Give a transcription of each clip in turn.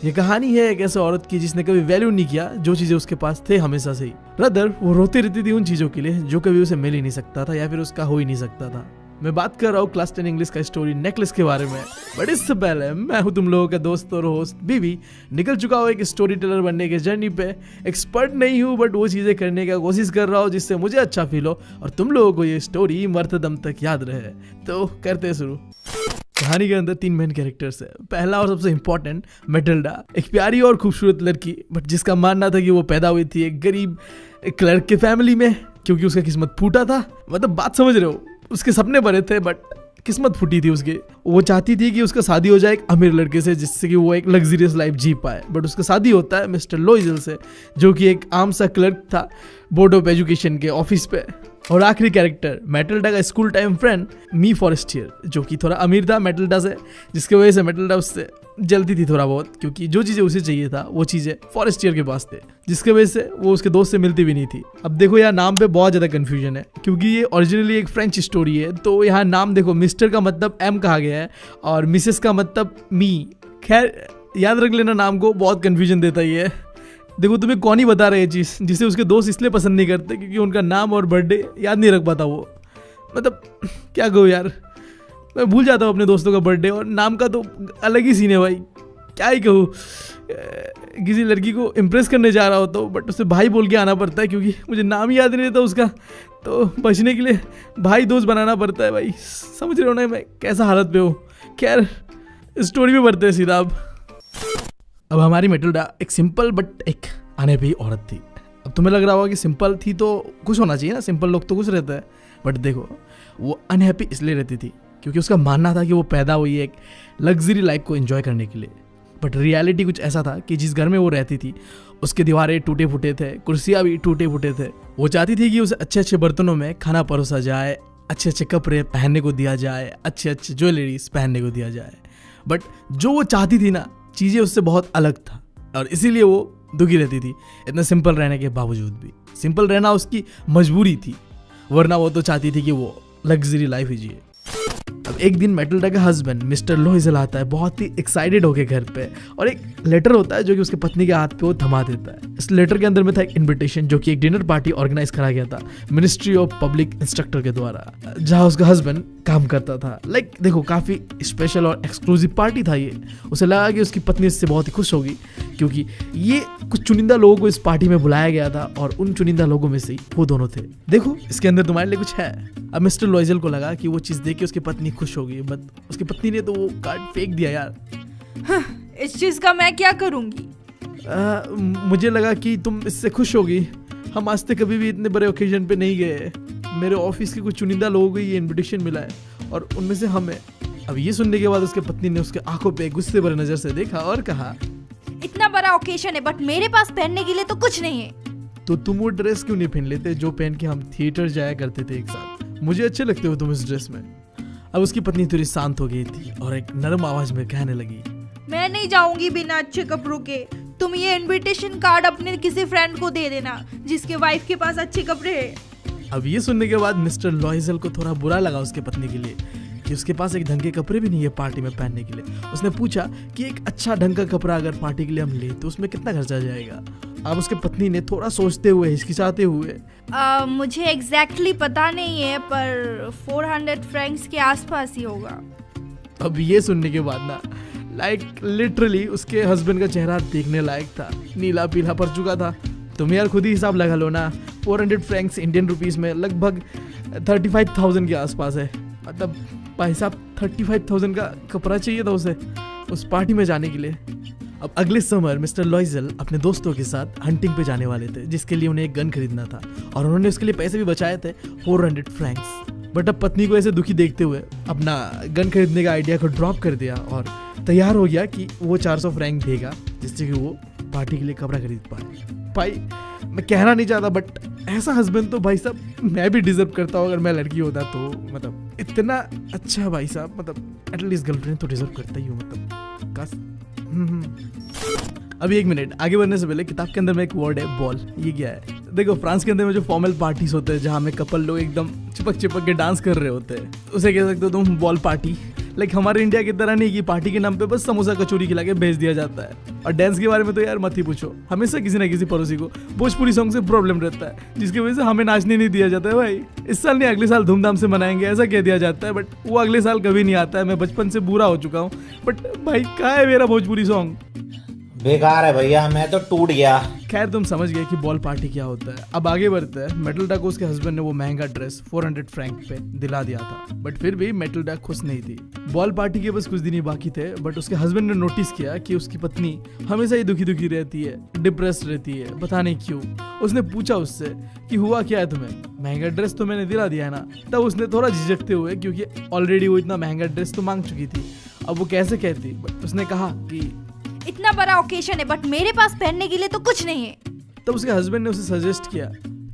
ये कहानी है एक ऐसे औरत की जिसने कभी वैल्यू नहीं किया जो चीजें उसके पास थे हमेशा से ही। रदर वो रोती रहती थी उन चीजों के लिए जो कभी उसे मिल ही नहीं सकता था या फिर उसका हो ही नहीं सकता था। मैं बात कर रहा हूँ क्लास 10 इंग्लिश का स्टोरी नेकलेस के बारे में। बट इससे पहले मैं हूँ तुम लोगों का दोस्त और होस्ट बीबी, निकल चुका हूँ एक स्टोरी टेलर बनने के जर्नी पे। एक्सपर्ट नहीं हूँ बट वो चीजें करने का कोशिश कर रहा हूँ जिससे मुझे अच्छा फील हो और तुम लोगों को ये स्टोरी मरते दम तक याद रहे। तो करते शुरू। कहानी के अंदर 3 मेन कैरेक्टर्स है। पहला और सबसे इम्पोर्टेंट मैटिल्डा, एक प्यारी और खूबसूरत लड़की बट जिसका मानना था कि वो पैदा हुई थी एक गरीब क्लर्क के फैमिली में क्योंकि उसका किस्मत फूटा था। मतलब बात समझ रहे हो, उसके सपने बड़े थे बट किस्मत फूटी थी उसकी। वो चाहती थी कि उसका शादी हो जाए एक अमीर लड़के से जिससे कि वो एक लग्जरियस लाइफ जी पाए। बट उसका शादी होता है मिस्टर लोइजल से जो कि एक आम सा क्लर्क था बोर्ड ऑफ एजुकेशन के ऑफिस पे। और आखिरी कैरेक्टर मैटिल्डा का स्कूल टाइम फ्रेंड मी फॉरेस्टियर जो कि थोड़ा अमीर था मैटिल्डा से, जिसकी वजह से मैटिल्डा उससे जलती थी थोड़ा बहुत क्योंकि जो चीज़ें उसे चाहिए था वो चीज़ें फॉरेस्टियर के पास थे, जिसकी वजह से वो उसके दोस्त से मिलती भी नहीं थी। अब देखो यहाँ नाम पे बहुत ज़्यादा कन्फ्यूजन है क्योंकि ये ओरिजिनली एक फ्रेंच स्टोरी है। तो यहाँ नाम देखो, मिस्टर का मतलब एम कहा गया है और मिसेस का मतलब मी। खैर याद रख लेना नाम को, बहुत कन्फ्यूजन देता ही है। देखो तुम्हें कौन ही बता रहा है ये चीज़ जिसे उसके दोस्त इसलिए पसंद नहीं करते क्योंकि उनका नाम और बर्थडे याद नहीं रख पाता वो। मतलब क्या कहूँ यार, मैं भूल जाता हूँ अपने दोस्तों का बर्थडे और नाम का तो अलग ही सीन है भाई। क्या ही कहूँ, किसी लड़की को इम्प्रेस करने जा रहा होता हूँ बट उसे भाई बोल के आना पड़ता है क्योंकि मुझे नाम ही याद नहीं रहता उसका। तो बचने के लिए भाई दोस्त बनाना पड़ता है भाई। समझ रहे हो ना मैं कैसा हालत पे हूँ। खैर स्टोरी में बढ़ते हैं सीधा। अब हमारी मैटिल्डा एक सिंपल बट एक अनहैप्पी औरत थी। अब तुम्हें लग रहा होगा कि सिंपल थी तो खुश होना चाहिए ना, सिंपल लोग तो खुश रहते हैं। बट देखो वो अनहैप्पी इसलिए रहती थी क्योंकि उसका मानना था कि वो पैदा हुई एक लग्जरी लाइफ को एंजॉय करने के लिए। बट रियलिटी कुछ ऐसा था कि जिस घर में वो रहती थी उसके दीवारें टूटे फूटे थे, कुर्सियाँ भी टूटे फूटे थे। वो चाहती थी कि उसे अच्छे अच्छे बर्तनों में खाना परोसा जाए, अच्छे अच्छे कपड़े पहनने को दिया जाए, अच्छे अच्छे ज्वेलरीज पहनने को दिया जाए। बट जो वो चाहती थी ना, चीज़ें उससे बहुत अलग था और इसीलिए वो दुखी रहती थी। इतना सिंपल रहने के बावजूद भी सिंपल रहना उसकी मजबूरी थी, वरना वो तो चाहती थी कि वो लग्जरी लाइफ ही जिए। अब एक दिन मैटिल्डा का हस्बैंड मिस्टर लोइजल आता है बहुत ही एक्साइटेड होके घर पे और एक लेटर होता है जो कि उसके पत्नी के हाथ पे वो थमा देता है। इस लेटर के अंदर में था एक इनविटेशन जो कि एक डिनर पार्टी ऑर्गेनाइज करा गया था मिनिस्ट्री ऑफ पब्लिक इंस्ट्रक्टर के द्वारा जहां उसका हस्बैंड काम करता था। लाइक देखो काफी स्पेशल और एक्सक्लूसिव पार्टी था ये। उसे लगा कि उसकी पत्नी इससे बहुत ही खुश होगी क्योंकि ये कुछ चुनिंदा लोगों को इस पार्टी में बुलाया गया था और उन चुनिंदा लोगों में से वो दोनों थे। देखो इसके अंदर तुम्हारे लिए कुछ है। अब मिस्टर लोइजल को लगा कि वो चीज देख के उसकी पत्नी खुश होगी बट उसकी पत्नी ने तो वो कार्ड फेंक दिया यार। इस चीज का मैं क्या करूंगी? मुझे लगा कि तुम इससे खुश होगी। हम आज तक कभी भी इतने बड़े ओकेजन पे नहीं गए। मेरे ऑफिस के कुछ चुनिंदा लोगों को ये इनविटेशन मिला है और उनमें से हमें। अब ये सुनने के बाद उसके पत्नी ने उसके आंखों पे गुस्से भरे नजर से देखा और कहा, इतना बड़ा ओकेजन है बट मेरे पास पहनने के लिए तो कुछ नहीं है। तो तुम वो ड्रेस क्यों नहीं पहन लेते जो पहन के हम थिएटर जाया करते थे एक साथ? मुझे अच्छे लगते हो तुम इस ड्रेस में। अब उसकी पत्नी थोड़ी शांत हो गई थी और एक नरम आवाज में कहने लगी, मैं नहीं जाऊंगी बिना अच्छे कपड़ों के। तुम ये इनविटेशन कार्ड अपने किसी फ्रेंड को दे देना जिसके वाइफ के पास अच्छे कपड़े हैं। अब ये सुनने के बाद मिस्टर लॉइजल को थोड़ा बुरा लगा उसके पत्नी के लिए कि उसके पास एक ढंग के कपड़े भी नहीं है पार्टी में पहनने के लिए। उसने पूछा कि एक अच्छा ढंग का कपड़ा अगर पार्टी के लिए हम ले तो उसमें कितना खर्चा जाएगा। अब उसके पत्नी ने थोड़ा सोचते हुए हिचकिचाते हुए, मुझे एग्जैक्टली पता नहीं है पर 400 फ्रैंक्स के आसपास ही होगा। अब ये सुनने के बाद ना लिटरली उसके हस्बैंड का चेहरा देखने लायक था, नीला पीला पड़ चुका था। तुम यार खुद ही हिसाब लगा लो ना, 400 फ्रैंक्स इंडियन रुपीस में लगभग 35,000 के आसपास है। मतलब भाई साहब 35,000 का कपड़ा चाहिए था उसे उस पार्टी में जाने के लिए। अब अगले समर मिस्टर लॉइजल अपने दोस्तों के साथ हंटिंग पे जाने वाले थे जिसके लिए उन्हें एक गन खरीदना था और उन्होंने उसके लिए पैसे भी बचाए थे 400 फ्रैंक्स। बट अब पत्नी को ऐसे दुखी देखते हुए अपना गन खरीदने का आइडिया को ड्रॉप कर दिया और तैयार हो गया कि वो 400 फ्रैंक देगा जिससे कि वो पार्टी के लिए कपड़ा खरीद पाए। भाई मैं कहना नहीं चाहता बट ऐसा हस्बैंड तो भाई साहब मैं भी डिजर्व करता हूँ अगर मैं लड़की होता तो। मतलब इतना अच्छा भाई साहब, मतलब एटलीस्ट गर्लफ्रेंड तो डिजर्व करता ही हूँ। मतलब काश। अभी एक मिनट आगे बढ़ने से पहले किताब के अंदर में एक वर्ड है बॉल। ये क्या है? देखो फ्रांस के अंदर में जो फॉर्मल पार्टीज होते हैं जहाँ में कपल लोग एकदम चिपक चिपक के डांस कर रहे होते हैं उसे कह सकते हो तुम बॉल पार्टी। लाइक हमारे इंडिया की तरह नहीं कि पार्टी के नाम पे बस समोसा कचौरी खिला के भेज दिया जाता है। और डांस के बारे में तो यार मत ही पूछो, हमेशा किसी ना किसी पड़ोसी को भोजपुरी सॉन्ग से प्रॉब्लम रहता है, जिसकी वजह से हमें नाचने नहीं दिया जाता है। भाई इस साल नहीं अगले साल धूमधाम से मनाएंगे ऐसा कह दिया जाता है, बट वो अगले साल कभी नहीं आता है। मैं बचपन से बुरा हो चुका हूँ, बट भाई कहाँ है मेरा भोजपुरी सॉन्ग? बेकार है भैया, मैं तो टूट गया। खैर तुम समझ गए कि बॉल पार्टी क्या होता है। अब आगे बढ़ते हैं। मेटिल्डा को उसके हस्बैंड ने वो महंगा ड्रेस 400 फ्रैंक पे दिला दिया था, बट फिर भी मेटिल्डा खुश नहीं थी। बॉल पार्टी के बस कुछ दिन ही बाकी थे, बट उसके हस्बैंड ने नोटिस किया कि उसकी पत्नी हमेशा ही दुखी दुखी रहती है, डिप्रेस्ड रहती है, पता नहीं क्यों। उसने पूछा उससे कि हुआ क्या है तुम्हें? महंगा ड्रेस तो मैंने दिला दिया है ना। तब उसने थोड़ा झिझकते हुए, क्योंकि ऑलरेडी वो इतना महंगा ड्रेस तो मांग चुकी थी, अब वो कैसे कहती, बट उसने कहा कि इतना बड़ा ओकेशन है बट मेरे पास पहनने के लिए तो कुछ नहीं है। तब उसके हस्बैंड ने उसे सजेस्ट किया,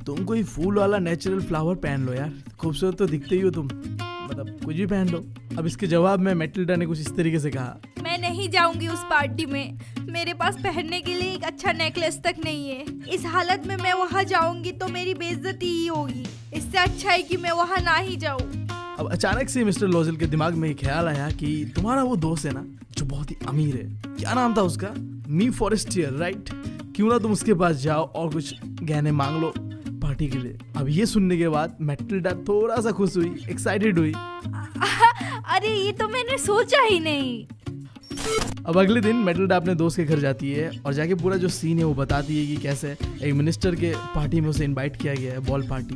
तुम कोई फूल वाला नेचुरल फ्लावर पहन लो यार, खूबसूरत तो दिखते ही हो तुम, मतलब कुछ भी पहन लो। अब इसके जवाब में मेटिल्डा ने कुछ इस तरीके से कहा, मैं नहीं जाऊंगी उस पार्टी में, मेरे पास पहनने के लिए एक अच्छा नेकलेस तक नहीं है। इस हालत में मैं वहाँ जाऊंगी तो मेरी बेइज्जती ही होगी, इससे अच्छा है कि मैं वहाँ ना ही जाऊँ। अब अचानक से मिस्टर लॉजल के दिमाग में एक ख्याल आया कि तुम्हारा वो दोस्त है ना जो बहुत ही अमीर है, क्या नाम था उसका? मी फॉरेस्टियर, राइट? क्यों ना तुम उसके पास जाओ और कुछ गहने मांग लो पार्टी के लिए। अब ये सुनने के बाद मेटिल्डा थोड़ा सा खुश हुई, एक्साइटेड हुई। अरे ये तो मैंने सोचा ही नहीं। अब अगले दिन मेटिल्डा अपने दोस्त के घर जाती है और जाके पूरा जो सीन है वो बताती है कि कैसे एक मिनिस्टर के पार्टी में उसे इनवाइट किया गया है, बॉल पार्टी।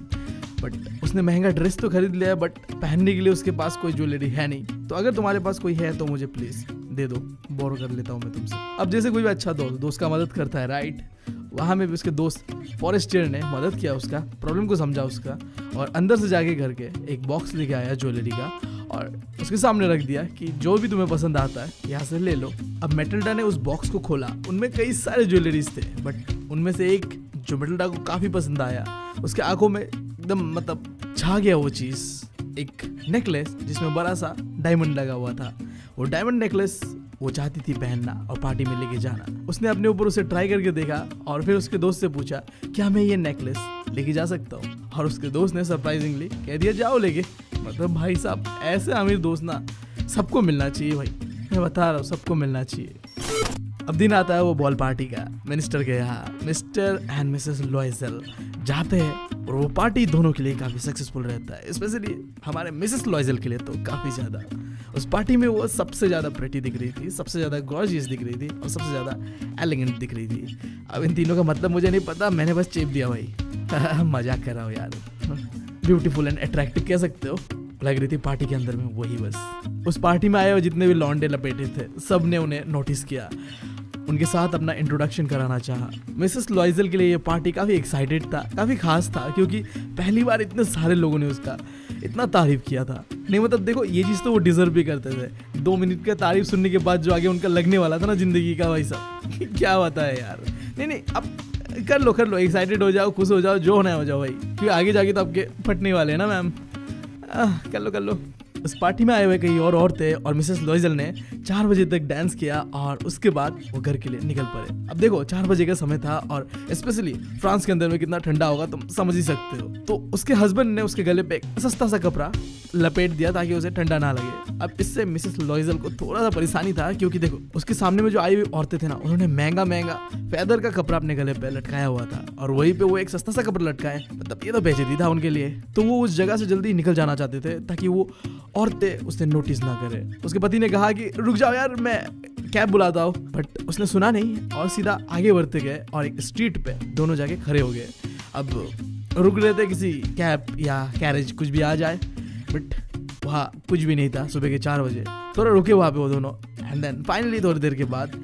बट उसने महंगा ड्रेस तो खरीद लिया, बट पहनने के लिए उसके पास कोई ज्वेलरी है नहीं। तो अगर तुम्हारे पास कोई है तो मुझे प्लीज दे दो, बोरो कर लेता हूँ मैं तुमसे। अब जैसे कोई भी अच्छा दोस्त का मदद करता है, राइट? वहाँ में भी उसके दोस्त फॉरेस्टियर ने मदद किया, उसका प्रॉब्लम को समझा उसका, और अंदर से जाके घर के एक बॉक्स लेके आया ज्वेलरी का और उसके सामने रख दिया कि जो भी तुम्हें पसंद आता है यहाँ से ले लो। अब मेटिल्डा ने उस बॉक्स को खोला, उनमें कई सारे ज्वेलरीज थे, बट उनमें से एक जो मेटिल्डा को काफी पसंद आया, उसके आंखों में एकदम मतलब छा गया वो चीज, एक नेकलेस जिसमें बड़ा सा डायमंड लगा हुआ था। वो डायमंड नेकलेस वो चाहती थी पहनना और पार्टी में लेके जाना। उसने अपने ऊपर उसे ट्राई करके देखा और फिर उसके दोस्त से पूछा, क्या मैं ये नेकलेस लेके जा सकता हूँ? और उसके दोस्त ने सरप्राइजिंगली कह दिया, जाओ लेके। मतलब भाई साहब, ऐसे अमीर दोस्त ना सबको मिलना चाहिए भाई, मैं बता रहा हूँ सबको मिलना चाहिए। अब दिन आता है वो बॉल पार्टी का, मिनिस्टर के यहाँ मिस्टर एंड मिसेस लॉयजल जाते हैं और वो पार्टी दोनों के लिए काफी सक्सेसफुल रहता है, स्पेशली हमारे मिसेस लॉयजल के लिए तो काफी ज्यादा। उस पार्टी में वो सबसे ज्यादा प्रेटी दिख रही थी, सबसे ज्यादा गॉर्जियस दिख रही थी और सबसे ज्यादा एलिगेंट दिख रही थी। अब इन तीनों का मतलब मुझे नहीं पता, मैंने बस चेप दिया भाई। मजाक कर रहा हूँ यार, ब्यूटीफुल एंड अट्रैक्टिव कह सकते हो लग रही थी पार्टी के अंदर में, वही बस। उस पार्टी में आए हुए जितने भी लौंडे लपेटे थे सब ने उन्हें नोटिस किया, उनके साथ अपना इंट्रोडक्शन कराना चाहा। मिसेस लॉयजल के लिए ये पार्टी काफ़ी एक्साइटेड था, काफ़ी खास था, क्योंकि पहली बार इतने सारे लोगों ने उसका इतना तारीफ किया था। नहीं मतलब देखो, ये चीज़ तो वो डिजर्व भी करते थे। 2 मिनट का तारीफ सुनने के बाद जो आगे उनका लगने वाला था ना जिंदगी का, भाई साहब क्या होता है यार। नहीं अब कर लो, एक्साइटेड हो जाओ, खुश हो जाओ, जो होना है हो जाओ भाई, क्योंकि आगे जाके तो आपके फटने वाले हैं ना मैम। कर लो। उस पार्टी में आए हुए कई और औरतें और मिसेस लॉयजल ने 4 बजे तक डांस किया और उसके बाद वो घर के लिए निकल पड़े। अब देखो 4 बजे का समय था और स्पेशली फ्रांस के अंदर में कितना ठंडा होगा तुम समझ ही सकते हो। तो उसके हस्बैंड ने उसके गले पे एक सस्ता सा कपड़ा लपेट दिया ताकि उसे ठंडा ना लगे। अब इससे मिसेस लॉयजल को थोड़ा सा परेशानी था, क्योंकि देखो उसके सामने में जो आई हुई औरतें थे ना, उन्होंने महंगा फेदर का कपड़ा अपने गले पे लटकाया हुआ था और वहीं पे वो एक सस्ता सा कपड़ा लटकाए, मतलब ये तो बेइज्जती था उनके लिए। तो वो उस जगह से जल्दी निकल जाना चाहते थे ताकि वो औरतें उसे नोटिस ना करे। उसके पति ने कहा कि रुक जाओ यार, मैं कैब बुलाता हूँ, बट उसने सुना नहीं और सीधा आगे बढ़ते गए और एक स्ट्रीट पे दोनों जाके खड़े हो गए। अब रुक रहे थे किसी कैब या कैरेज कुछ भी आ जाए, बट वहाँ कुछ भी नहीं था। सुबह के 4 बजे थोड़ा रुके वहाँ पे वो दोनों, एंड देन फाइनली थोड़ी देर के बाद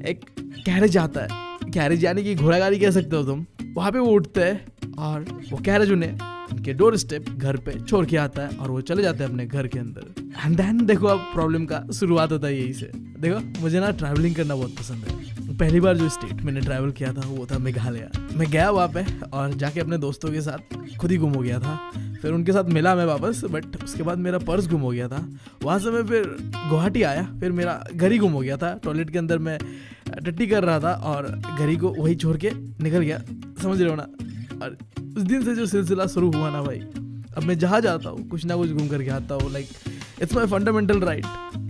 एक कैरेज आता है। कैरेज यानी कि घोड़ा गाड़ी कह सकते हो तुम। वहाँ पे वो उठते हैं और वो कैरेज उन्हें उनके डोर स्टेप घर पे छोड़ के आता है और वो चले जाते हैं अपने घर के अंदर। एंड देन देखो अब प्रॉब्लम का शुरुआत होता है यही से। देखो मुझे ना ट्रैवलिंग करना बहुत पसंद है। पहली बार जो स्टेट मैंने ट्रैवल किया था वो था मेघालय। मैं गया वहाँ पे और जाके अपने दोस्तों के साथ खुद ही गुम हो गया था। फिर उनके साथ मिला मैं वापस, बट उसके बाद मेरा पर्स गुम हो गया था। वहाँ से मैं फिर गुवाहाटी आया, फिर मेरा घर ही गुम हो गया था। टॉयलेट के अंदर मैं टट्टी कर रहा था और घड़ी को वही छोड़ के निकल गया, समझ रहे हो ना। और उस दिन से जो सिलसिला शुरू हुआ ना भाई, अब मैं जहाँ जाता हूँ कुछ ना कुछ घूम करके आता हूँ। Like it's my fundamental right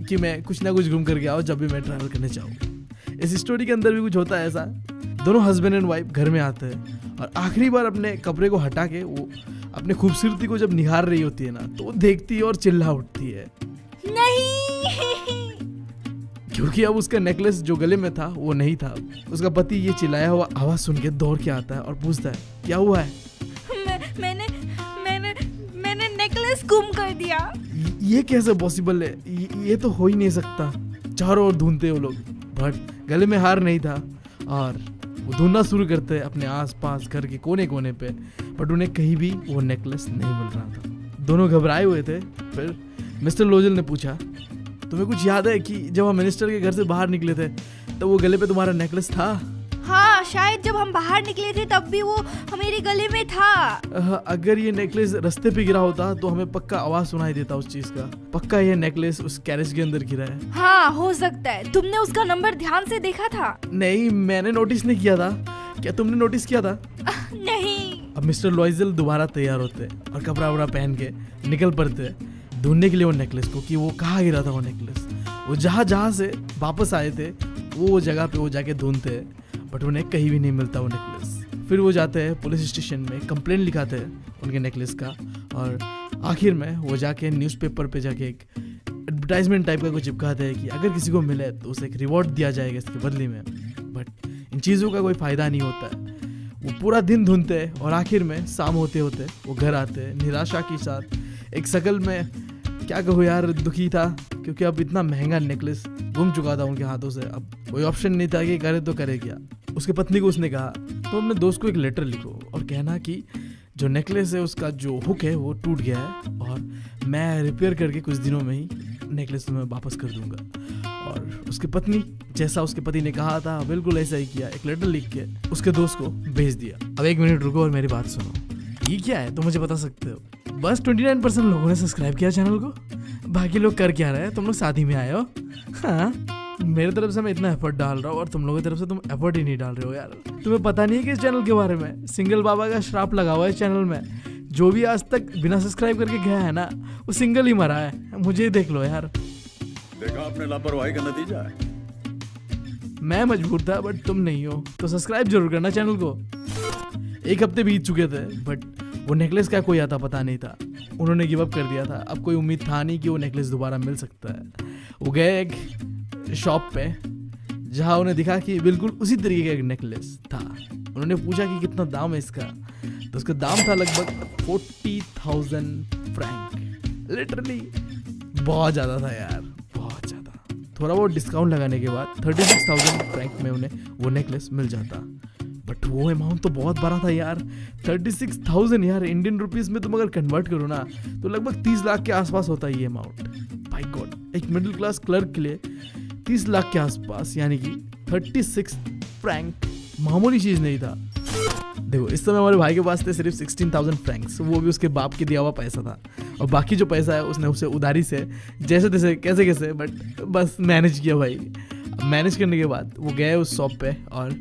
कि मैं कुछ ना कुछ घूम करके आओ जब भी मैं ट्रैवल करने चाहूँ। इस स्टोरी के अंदर भी कुछ होता है ऐसा। दोनों हस्बैंड एंड वाइफ घर में आते हैं और आखिरी बार अपने कपड़े को हटा के वो अपने खूबसूरती को जब निहार रही होती है ना, तो वो देखती है और चिल्ला उठती है नहीं। क्योंकि अब उसका नेकलेस जो गले में था वो नहीं था। उसका पति ये चिल्लाया हुआ आवाज सुन के दौड़ के आता है और पूछता है क्या हुआ है। मैंने नेकलेस गुम कर दिया। ये कैसे पॉसिबल है, ये तो हो ही नहीं सकता। चारों ओर ढूंढते वो लोग, बट गले में हार नहीं था और वो ढूंढना शुरू करते अपने आसपास घर के कोने कोने पे, बट उन्हें कहीं भी वो नेकलेस नहीं मिल रहा था। दोनों घबराए हुए थे। फिर मिस्टर लोजल ने पूछा, तुम्हें कुछ याद है कि जब हम मिनिस्टर के घर से बाहर निकले थे तो वो गले पे तुम्हारा नेकलेस था? हाँ, शायद जब हम बाहर निकले थे तब भी वो मेरे गले में था। अगर ये नेकलेस रास्ते पे गिरा होता तो हमें पक्का आवाज सुनाई देता उस चीज का। पक्का ये नेकलेस उस कैरेज के अंदर गिरा है। हाँ, हो सकता है। तुमने उसका नंबर ध्यान से देखा था? नहीं, मैंने नोटिस नहीं किया था। क्या तुमने नोटिस किया था? नहीं। अब मिस्टर लॉइजल दोबारा तैयार होते और कपड़ा वपड़ा पहन के निकल पड़ते ढूंढने के लिए वो नेकलेस को कि वो कहाँ गिरा था वो नेकलेस। वो जहाँ से वापस आए थे वो जगह पे वो जाके ढूंढते हैं, बट उन्हें कहीं भी नहीं मिलता वो नेकलेस। फिर वो जाते हैं पुलिस स्टेशन में, कंप्लेंट लिखाते हैं उनके नेकलेस का, और आखिर में वो जाके न्यूज़पेपर पे जाके एक एडवर्टाइजमेंट टाइप का कुछ चिपकाते हैं कि अगर किसी को मिले तो उसे एक रिवॉर्ड दिया जाएगा इसके बदले में। बट इन चीज़ों का कोई फ़ायदा नहीं होता है। वो पूरा दिन ढूंढते हैं और आखिर में शाम होते होते वो घर आते हैं निराशा के साथ। एक शकल में क्या कहूँ यार, दुखी था क्योंकि अब इतना महंगा नेकलेस गुम चुका था उनके हाथों से। अब कोई ऑप्शन नहीं था कि करे तो करे क्या। उसके पत्नी को उसने कहा, तो अपने दोस्त को एक लेटर लिखो और कहना कि जो नेकलेस है उसका जो हुक है वो टूट गया है और मैं रिपेयर करके कुछ दिनों में ही नेकलेस तुम्हें वापस कर दूंगा। और उसकी पत्नी जैसा उसके पति ने कहा था बिल्कुल ऐसा ही किया। एक लेटर लिख के उसके दोस्त को भेज दिया। अब 1 मिनट रुको और मेरी बात सुनो। ये क्या है तो मुझे बता सकते हो? बस 29% लोगों ने सब्सक्राइब किया चैनल को। बाकी लोग कर क्या रहे हैं? तुम लोग शादी में आए हो। हाँ, मेरी तरफ से मैं इतना एफर्ट डाल रहा हूँ और तुम लोगों की तरफ से तुम एफर्ट ही नहीं डाल रहे हो यार। तुम्हें पता नहीं है कि इस चैनल के बारे में सिंगल बाबा का श्राप लगा हुआ है इस चैनल में। जो भी आज तक बिना सब्सक्राइब करके गया है ना, वो सिंगल ही मरा है। मुझे देख लो यार। देखा आपने लापरवाही का नतीजा है। मैं मजबूर था बट तुम नहीं हो, तो सब्सक्राइब जरूर करना चैनल को। 1 हफ्ते बीत चुके थे बट वो नेकलेस का कोई आता पता नहीं था। उन्होंने गिव अप कर दिया था। अब कोई उम्मीद था नहीं कि वो नेकलेस दोबारा मिल सकता है। वो गए एक शॉप पे जहाँ उन्हें दिखा कि बिल्कुल उसी तरीके का एक नेकलेस था। उन्होंने पूछा कि कितना दाम है इसका, तो उसका दाम था लगभग 40,000 फ्रैंक। लिटरली बहुत ज़्यादा था यार, बहुत ज़्यादा। थोड़ा बहुत डिस्काउंट लगाने के बाद 36,000 फ्रैंक में उन्हें वो नेकलेस मिल जाता। बट वो अमाउंट तो बहुत बड़ा था यार। 36,000 यार, इंडियन रुपीस में तुम अगर कन्वर्ट करो ना तो लगभग 30 लाख के आसपास होता है ये अमाउंट। बाय गॉड, एक मिडिल क्लास क्लर्क के लिए 30 लाख के आसपास, यानी कि 36 फ्रैंक मामूली चीज़ नहीं था। देखो, इस समय हमारे भाई के पास थे सिर्फ 16,000 फ्रैंक्स। वो भी उसके बाप के दिया हुआ पैसा था और बाकी जो पैसा है उसने उसे उधारी से जैसे तैसे कैसे कैसे बट बस मैनेज किया भाई। मैनेज करने के बाद वो गए उस शॉप पे और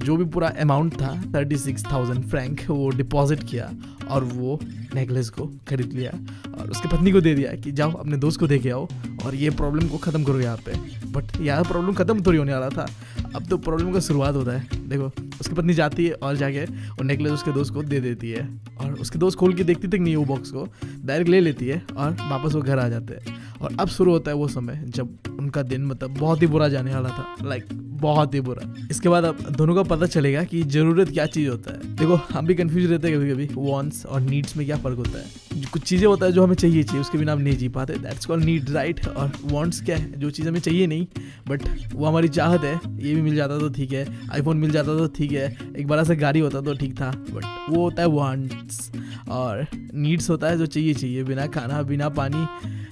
जो भी पूरा अमाउंट था 36,000 फ्रैंक वो डिपॉजिट किया और वो नेकलेस को खरीद लिया और उसके पत्नी को दे दिया कि जाओ अपने दोस्त को दे के आओ और ये प्रॉब्लम को ख़त्म करो यहाँ पे। बट यहाँ प्रॉब्लम ख़त्म थोड़ी होने वाला था, अब तो प्रॉब्लम का शुरुआत होता है। देखो, उसकी पत्नी जाती है और जाके वो नेकलेस उसके दोस्त को दे देती है और उसके दोस्त खोल के देखती तक नहीं वो बॉक्स को, डायरेक्ट ले लेती है और वापस वो घर आ जाते हैं। और अब शुरू होता है वो समय जब उनका दिन मतलब बहुत ही बुरा जाने वाला था, लाइक बहुत ही बुरा। इसके बाद अब दोनों का पता चलेगा कि ज़रूरत क्या चीज़ होता है। देखो, हम भी कंफ्यूज रहते हैं कभी कभी, वांट्स और नीड्स में क्या फ़र्क होता है। कुछ चीज़ें होता है जो हमें चाहिए उसके बिना हम नहीं जी पाते, दैट्स कॉल्ड नीड, राइट। और वांट्स क्या है? जो चीज़ हमें चाहिए नहीं बट वो हमारी चाहत है। ये भी मिल जाता तो ठीक है, आईफोन मिल जाता तो ठीक है, एक बड़ा सा गाड़ी होता तो ठीक था, बट वो होता है वांट्स। और नीड्स होता है जो चाहिए, बिना खाना बिना पानी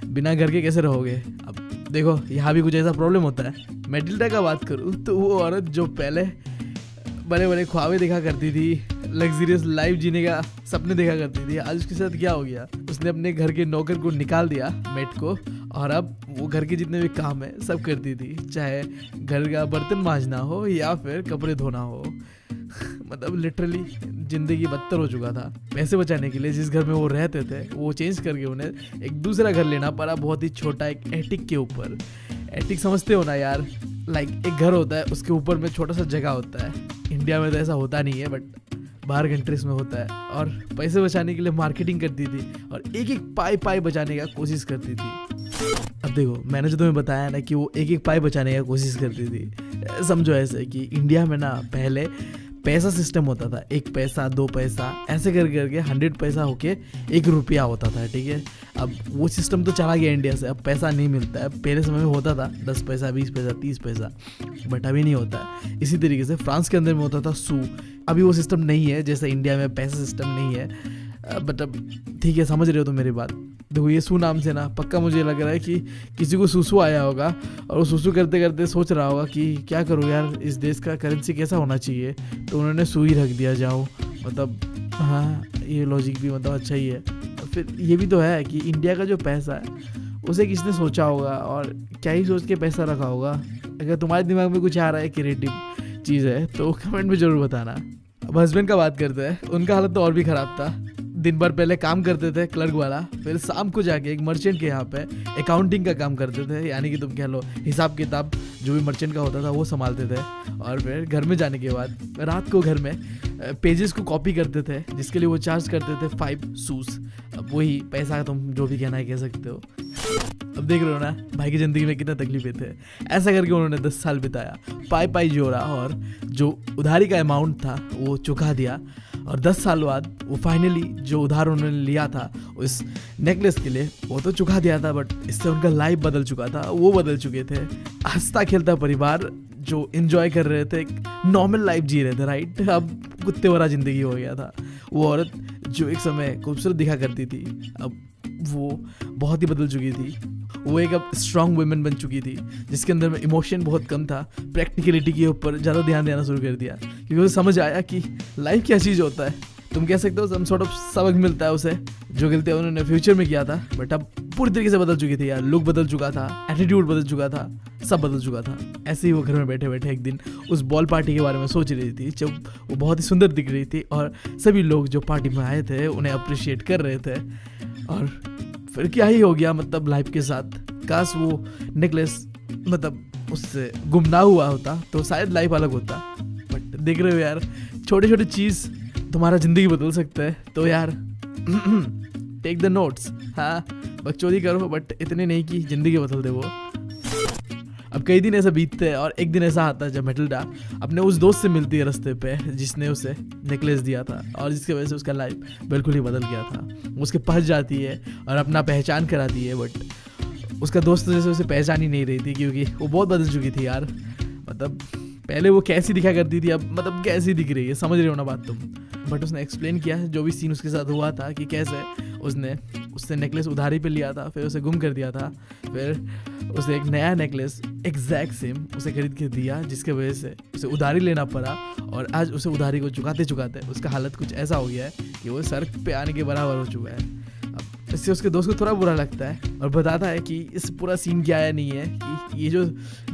बिना घर के कैसे रहोगे। अब देखो, यहाँ भी कुछ ऐसा प्रॉब्लम होता है। मैटिल्डा का बात करूँ तो वो औरत जो पहले बड़े बड़े ख्वाबें देखा करती थी, लग्जरियस लाइफ जीने का सपने देखा करती थी, आज उसके साथ क्या हो गया? उसने अपने घर के नौकर को निकाल दिया, मेट को, और अब वो घर के जितने भी काम है सब करती थी, चाहे घर का बर्तन मांजना हो या फिर कपड़े धोना हो, मतलब लिटरली जिंदगी बदतर हो चुका था। पैसे बचाने के लिए जिस घर में वो रहते थे वो चेंज करके उन्हें एक दूसरा घर लेना पड़ा, बहुत ही छोटा, एक एटिक के ऊपर। एटिक समझते हो ना यार, लाइक एक घर होता है उसके ऊपर में छोटा सा जगह होता है। इंडिया में तो ऐसा होता नहीं है बट बाहर कंट्रीज में होता है। और पैसे बचाने के लिए मार्केटिंग करती थी और एक एक पाई बचाने का कोशिश करती थी। अब देखो मैंने जो तुम्हें बताया ना कि वो एक एक पाई बचाने का कोशिश करती थी, समझो ऐसे कि इंडिया में ना पहले पैसा सिस्टम होता था, 1 पैसा 2 पैसा ऐसे कर करके 100 पैसा होके 1 रुपया होता था, ठीक है। अब वो सिस्टम तो चला गया इंडिया से, अब पैसा नहीं मिलता है। पहले समय में होता था 10 पैसा 20 पैसा 30 पैसा, बट अभी नहीं होता है। इसी तरीके से फ्रांस के अंदर में होता था सू, अभी वो सिस्टम नहीं है, जैसे इंडिया में पैसा सिस्टम नहीं है। बट अब ठीक है, समझ रहे हो तो मेरी बात। देखो ये सू नाम से ना पक्का मुझे लग रहा है कि किसी को सूसू आया होगा और वो सूसू करते करते सोच रहा होगा कि क्या करूँ यार, इस देश का करेंसी कैसा होना चाहिए, तो उन्होंने सू ही रख दिया जाओ। मतलब हाँ, ये लॉजिक भी मतलब अच्छा ही है। फिर ये भी तो है कि इंडिया का जो पैसा है उसे किसने सोचा होगा और क्या ही सोच के पैसा रखा होगा। अगर तुम्हारे दिमाग में कुछ आ रहा है क्रिएटिव चीज़ है तो कमेंट में ज़रूर बताना। अब हस्बैंड का बात करते हैं, उनका हालत तो और भी ख़राब था। दिन भर पहले काम करते थे क्लर्क वाला, फिर शाम को जाके एक मर्चेंट के यहाँ पे अकाउंटिंग का काम करते थे, यानी कि तुम कह लो हिसाब किताब जो भी मर्चेंट का होता था वो संभालते थे। और फिर घर में जाने के बाद रात को घर में पेजेस को कॉपी करते थे, जिसके लिए वो चार्ज करते थे 5 सूस। अब वही पैसा तुम जो भी कहना है कह सकते हो। अब देख रहे हो ना भाई की ज़िंदगी में कितना तकलीफें थे। ऐसा करके उन्होंने 10 साल बिताया, पाई जोड़ा और जो उधारी का अमाउंट था वो चुका दिया। और 10 साल बाद वो फाइनली जो उधार उन्होंने लिया था उस नेकलेस के लिए वो तो चुका दिया था, बट इससे उनका लाइफ बदल चुका था। वो बदल चुके थे, हंसता खेलता परिवार जो एंजॉय कर रहे थे, नॉर्मल लाइफ जी रहे थे, राइट। अब कुत्ते वाला ज़िंदगी हो गया था। वो औरत जो एक समय खूबसूरत दिखा करती थी अब वो बहुत ही बदल चुकी थी। वो एक अब स्ट्रॉन्ग वुमेन बन चुकी थी जिसके अंदर में इमोशन बहुत कम था, प्रैक्टिकलिटी के ऊपर ज़्यादा ध्यान देना शुरू कर दिया क्योंकि उसे समझ आया कि लाइफ क्या चीज़ होता है। तुम कह सकते हो सम सॉर्ट ऑफ सबक मिलता है उसे, जो गलतियाँ उन्होंने फ्यूचर में किया था, बट अब पूरी तरीके से बदल चुकी थी यार। लुक बदल चुका था, एटीट्यूड बदल चुका था, सब बदल चुका था। ऐसे ही वो घर में बैठे बैठे एक दिन उस बॉल पार्टी के बारे में सोच रही थी, जब वो बहुत ही सुंदर दिख रही थी और सभी लोग जो पार्टी में आए थे उन्हें अप्रिशिएट कर रहे थे। और फिर क्या ही हो गया मतलब लाइफ के साथ। काश वो नेकलेस मतलब उससे गुम ना हुआ होता तो शायद लाइफ अलग होता। बट देख रहे हो यार, छोटे छोटे चीज़ तुम्हारा ज़िंदगी बदल सकता है। तो यार टेक द नोट्स। हाँ, बकचोदी करो बट इतने नहीं कि ज़िंदगी बदल दे वो। अब कई दिन ऐसा बीतते हैं और एक दिन ऐसा आता है जब मैटिल्डा अपने उस दोस्त से मिलती है रास्ते पे जिसने उसे नेकलेस दिया था और जिसकी वजह से उसका लाइफ बिल्कुल ही बदल गया था। उसके पास जाती है और अपना पहचान कराती है, बट उसका दोस्त जैसे उसे पहचान ही नहीं रही थी क्योंकि वो बहुत बदल चुकी थी यार। मतलब पहले वो कैसी दिखा करती थी, अब मतलब कैसी दिख रही है, समझ रहे हो ना बात तुम। बट उसने एक्सप्लेन किया जो भी सीन उसके साथ हुआ था कि कैसे उसने उससे नेकलेस उधारी पे लिया था, फिर उसे गुम कर दिया था, फिर उसे एक नया नेकलेस एग्जैक्ट सेम उसे खरीद के दिया जिसके वजह से उसे उधारी लेना पड़ा। और आज उसे उधारी को चुकाते चुकाते उसका हालत कुछ ऐसा हो गया है कि वो सड़क पे आने के बराबर हो चुका है। अब इससे उसके दोस्त को थोड़ा बुरा लगता है और बताता है कि इस पूरा सीन क्या है नहीं है कि ये जो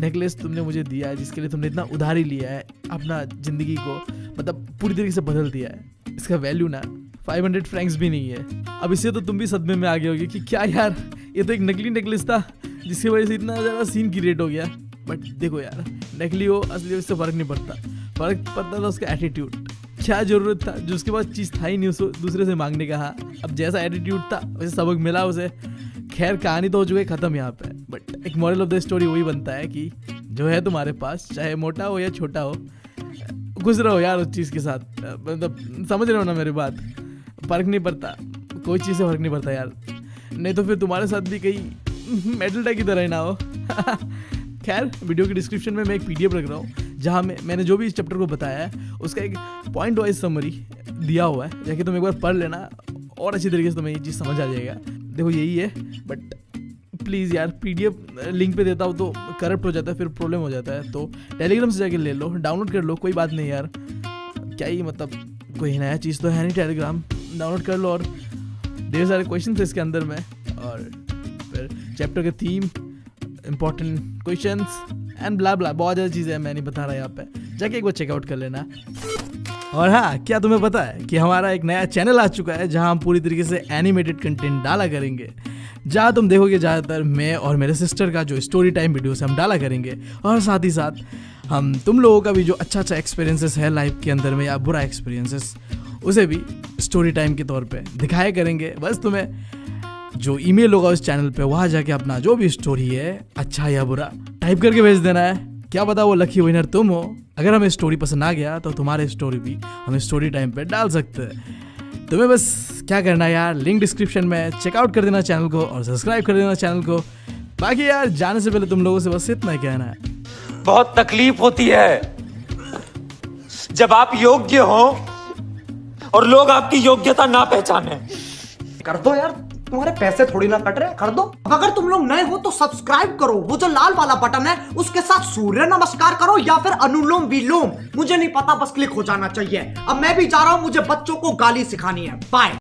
नेकलेस तुमने मुझे दिया है जिसके लिए तुमने इतना उधारी लिया है, अपना ज़िंदगी को मतलब पूरी तरीके से बदल दिया है, इसका वैल्यू ना 500 फ्रैंक्स भी नहीं है। अब इससे तो तुम भी सदमे में आ गए होगे कि क्या यार, ये तो एक नकली नेकलेस था जिसकी वजह से इतना ज़्यादा सीन क्रिएट हो गया। बट देखो यार, नकली हो असली हो इससे फ़र्क नहीं पड़ता, फ़र्क पड़ता था उसका एटीट्यूड। क्या ज़रूरत था जो उसके पास चीज़ था ही नहीं उसको दूसरे से मांगने का। हाँ, अब जैसा एटीट्यूड था वैसे सबक मिला उसे। खैर कहानी तो हो चुकी है ख़त्म यहाँ पे, बट एक मॉरल ऑफ द स्टोरी वही बनता है कि जो है तुम्हारे पास चाहे मोटा हो या छोटा हो, खुश रहो यार उस चीज़ के साथ। मतलब समझ रहे हो ना मेरी बात, फ़र्क नहीं पड़ता, कोई चीज़ से फ़र्क नहीं पड़ता यार, नहीं तो फिर तुम्हारे साथ भी कहीं मैटिल्डा की तरह ही ना हो। खैर वीडियो के डिस्क्रिप्शन में मैं एक PDF रख रहा हूँ जहाँ मैंने जो भी इस चैप्टर को बताया है उसका एक पॉइंट वाइज समरी दिया हुआ है, जाके तुम एक बार पढ़ लेना और अच्छी तरीके से तुम्हें ये चीज़ समझ आ जाएगा। देखो यही है, बट प्लीज़ यार PDF लिंक पे देता हूँ तो करप्ट हो जाता है, फिर प्रॉब्लम हो जाता है। तो टेलीग्राम से जाके ले लो, डाउनलोड कर लो, कोई बात नहीं यार, क्या ही मतलब कोई नया चीज़ तो है नहीं। टेलीग्राम डाउनलोड कर लो और ढेर सारे क्वेश्चन थे इसके अंदर में, और फिर चैप्टर के theme, important questions and blah blah, बहुत ज़्यादा चीज़ें हैं मैं नहीं बता रहा यहाँ पे, जाके एक बार चेकआउट कर लेना। और हाँ, क्या तुम्हें पता है कि हमारा एक नया चैनल आ चुका है जहां हम पूरी तरीके से एनिमेटेड कंटेंट डाला करेंगे, जहां तुम देखोगे ज़्यादातर मैं और मेरे सिस्टर का जो स्टोरी टाइम वीडियोस हम डाला करेंगे, और साथ ही साथ हम तुम लोगों का भी जो अच्छा एक्सपीरियंसेस है लाइफ के अंदर में या बुरा एक्सपीरियंसेस, उसे भी स्टोरी टाइम के तौर पे दिखाया करेंगे। बस तुम्हें जो ईमेल होगा उस चैनल पे, वहाँ जाके अपना जो भी स्टोरी है, अच्छा या बुरा, टाइप करके भेज देना है। क्या पता वो लकी विनर तुम हो। अगर हमें स्टोरी पसंद आ गया तो तुम्हारे स्टोरी भी हम स्टोरी टाइम पे डाल सकते हैं। तुम्हें बस क्या करना है यार, लिंक डिस्क्रिप्शन में, चेकआउट कर देना चैनल को और सब्सक्राइब कर देना चैनल को। बाकी यार जाने से पहले तुम लोगों से बस इतना ही कहना है, बहुत तकलीफ होती है जब आप योग्य हो और लोग आपकी योग्यता ना पहचाने। कर दो यार, तुम्हारे पैसे थोड़ी ना कट रहे, कर दो। अब अगर तुम लोग नए हो तो सब्सक्राइब करो, वो जो लाल वाला बटन है उसके साथ सूर्य नमस्कार करो या फिर अनुलोम विलोम, मुझे नहीं पता, बस क्लिक हो जाना चाहिए। अब मैं भी जा रहा हूं, मुझे बच्चों को गाली सिखानी है। बाय।